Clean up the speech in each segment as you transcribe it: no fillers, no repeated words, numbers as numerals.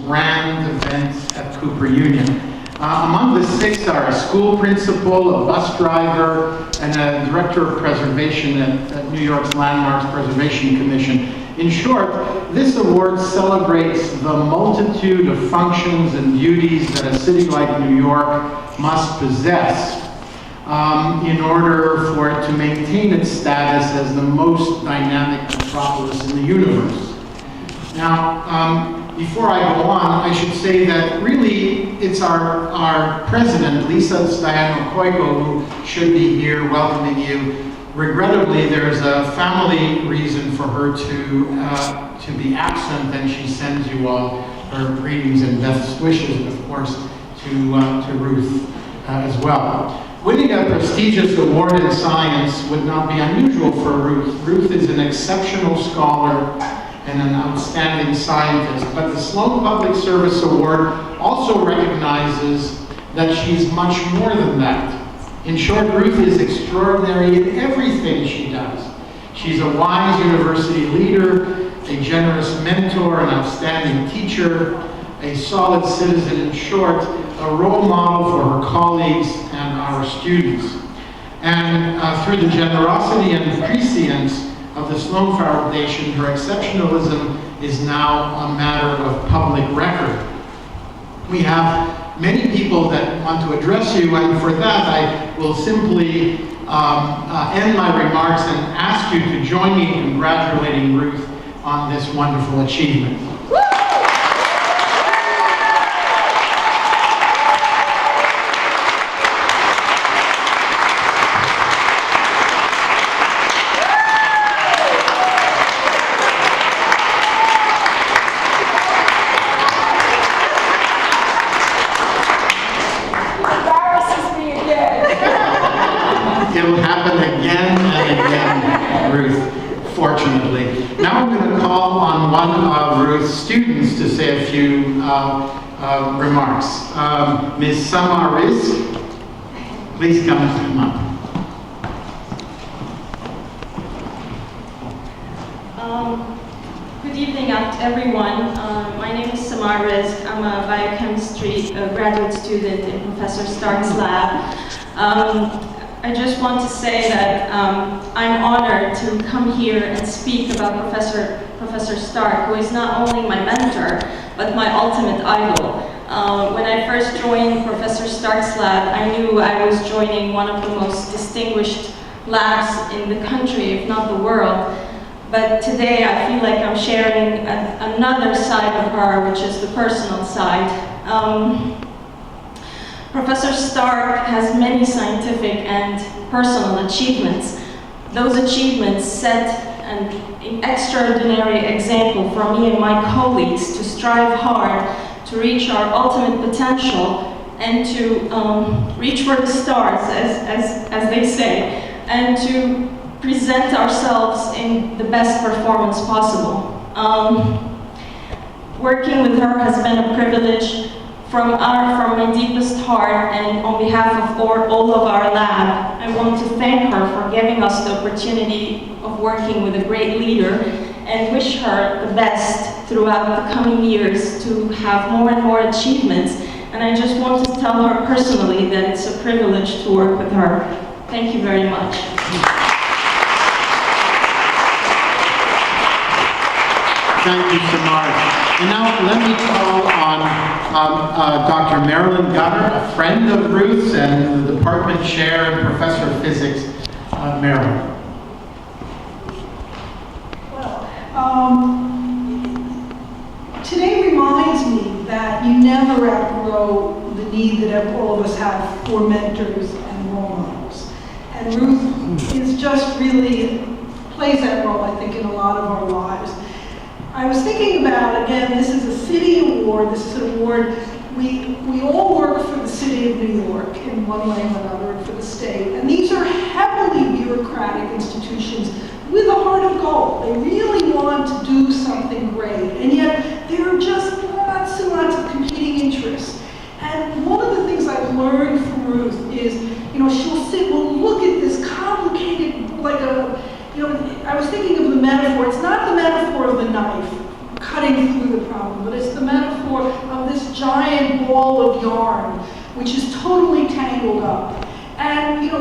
grand event at Cooper Union. Among the 6 are a school principal, a bus driver, and a director of preservation at New York's Landmarks Preservation Commission. In short, this award celebrates the multitude of functions and beauties that a city like New York must possess in order for it to maintain its status as the most dynamic metropolis in the universe. Now, before I go on, I should say that really it's our president, Lisa Stoyanov-Koiko, who should be here welcoming you. Regrettably, there's a family reason for her to be absent, and she sends you all her greetings and best wishes, and of course to Ruth as well. Winning a prestigious award in science would not be unusual for Ruth. Ruth is an exceptional scholar and an outstanding scientist, but the Sloan Public Service Award also recognizes that she's much more than that. In short, Ruth is extraordinary in everything she does. She's a wise university leader, a generous mentor, an outstanding teacher, a solid citizen, in short, a role model for her colleagues and our students. And through the generosity and prescience of the Sloan Foundation, her exceptionalism is now a matter of public record. We have many people that want to address you, and for that I will simply end my remarks and ask you to join me in congratulating Ruth on this wonderful achievement. It'll happen again and again, Ruth, fortunately. Now I'm going to call on one of Ruth's students to say a few remarks. Ms. Samaris, please come up. Good evening, everyone. My name is Samaris. I'm a biochemistry graduate student in Professor Stark's lab. I just want to say that I'm honored to come here and speak about Professor Stark, who is not only my mentor, but my ultimate idol. When I first joined Professor Stark's lab, I knew I was joining one of the most distinguished labs in the country, if not the world. But today I feel like I'm sharing another side of her, which is the personal side. Professor Stark has many scientific and personal achievements. Those achievements set an extraordinary example for me and my colleagues to strive hard to reach our ultimate potential and to reach for the stars, as they say, and to present ourselves in the best performance possible. Working with her has been a privilege. From my deepest heart and on behalf of all of our lab, I want to thank her for giving us the opportunity of working with a great leader and wish her the best throughout the coming years to have more and more achievements. And I just want to tell her personally that it's a privilege to work with her. Thank you very much. Thank you, Samara. And now let me call on Dr. Marilyn Gunner, a friend of Ruth's and the department chair and professor of physics. Marilyn. Today reminds me that you never outgrow the need that all of us have for mentors and role models. And Ruth is just really plays that role, I think, in a lot of our lives. I was thinking about, again, this is a city award. This is an award, we all work for the city of New York in one way or another, and for the state. And these are heavily bureaucratic institutions with a heart of gold. They really want to do something great. And yet, there are just lots and lots of competing interests. And one of the things I've learned from Ruth is, she'll sit, we'll look at this complicated, I was thinking of the metaphor. It's not the metaphor of the knife cutting through the problem, but it's the metaphor of this giant ball of yarn, which is totally tangled up. And you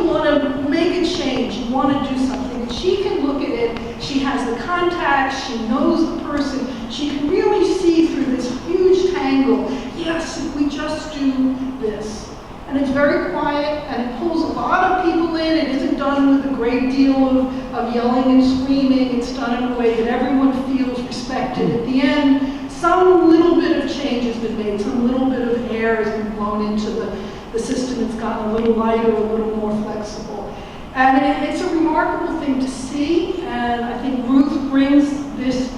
want to make a change, you want to do something. And she can look at it, she has the contacts, she knows the person, she can really see through this huge tangle. Yes, if we just do this. And it's very quiet, and it pulls a lot of people in. It isn't done with a great deal of yelling and screaming. It's done in a way that everyone feels respected. At the end, some little bit of change has been made, some little bit of air has been blown into the system. It's gotten a little lighter, a little more flexible. And it's a remarkable thing to see, and I think Ruth brings to this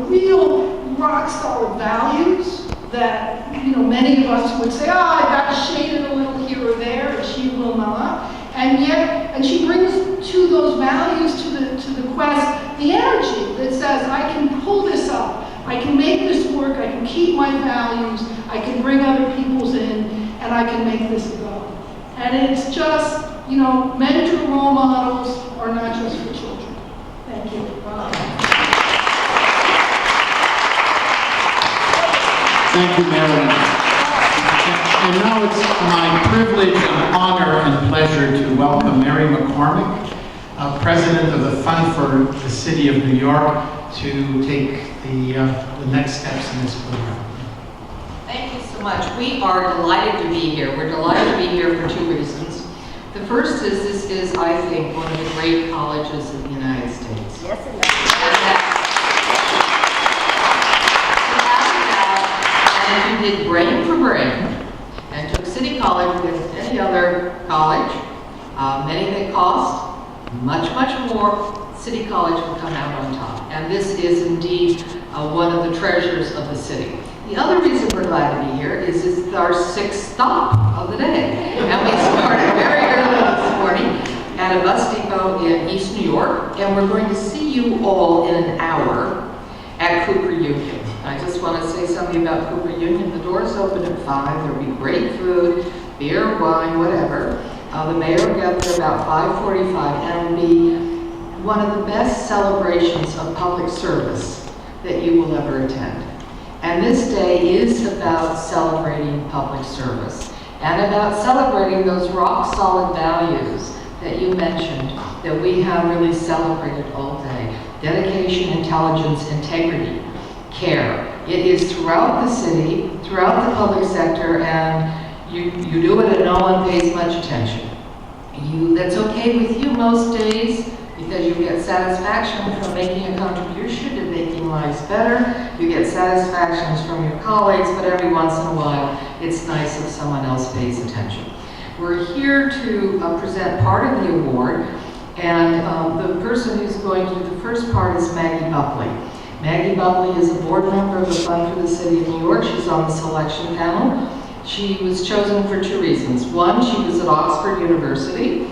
real rock solid values that many of us would say, I got shaded a little here or there, and she will not. And she brings to those values, to the quest, the energy that says, I can pull this up, I can make this work, I can keep my values, I can bring other people's in, and I can make this go. And it's just, mentor role models are not just for children. Thank you. Thank you, Marilyn. And now it's my privilege and honor and pleasure to welcome Mary McCormick, President of the Fund for the City of New York, to take the next steps in this program. Thank you so much. We are delighted to be here. We're delighted to be here for two reasons. The first is this is, I think, one of the great colleges in the United States. Yes, it is. And you did brain for brain and took City College with any other college, many that cost much, much more, City College will come out on top. And this is indeed one of the treasures of the city. The other reason we're glad to be here is it's our sixth stop of the day. And we started very early this morning at a bus depot in East New York, and we're going to see you all in an hour at Cooper Union. I just want to say something about Cooper Union. The doors open at 5. There'll be great food, beer, wine, whatever. The mayor will get there about 5:45, and it'll be one of the best celebrations of public service that you will ever attend. And this day is about celebrating public service and about celebrating those rock-solid values that you mentioned that we have really celebrated all day. Dedication, intelligence, integrity, care. It is throughout the city, throughout the public sector, and you do it and no one pays much attention. That's okay with you most days because you get satisfaction from making a contribution to making lives better. You get satisfactions from your colleagues, but every once in a while, it's nice if someone else pays attention. We're here to present part of the award, and the person who's going to do the first part is Maggie Buckley. Maggie Buckley is a board member of the Fund for the City of New York. She's on the selection panel. She was chosen for two reasons. One, she was at Oxford University.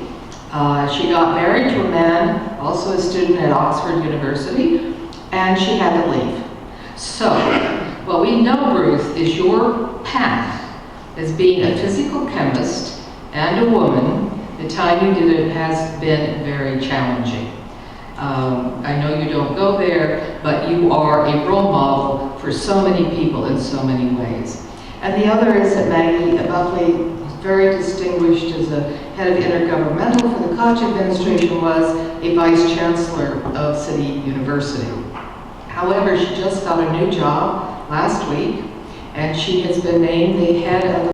She got married to a man, also a student at Oxford University, and she had to leave. So, what we know, Ruth, is your path as being a physical chemist and a woman. The time you did it has been very challenging. I know you don't go there, but you are a role model for so many people in so many ways. And the other is that Maggie Buckley was very distinguished as a head of intergovernmental for the Koch administration, was a vice chancellor of City University. However, she just got a new job last week, and she has been named the head of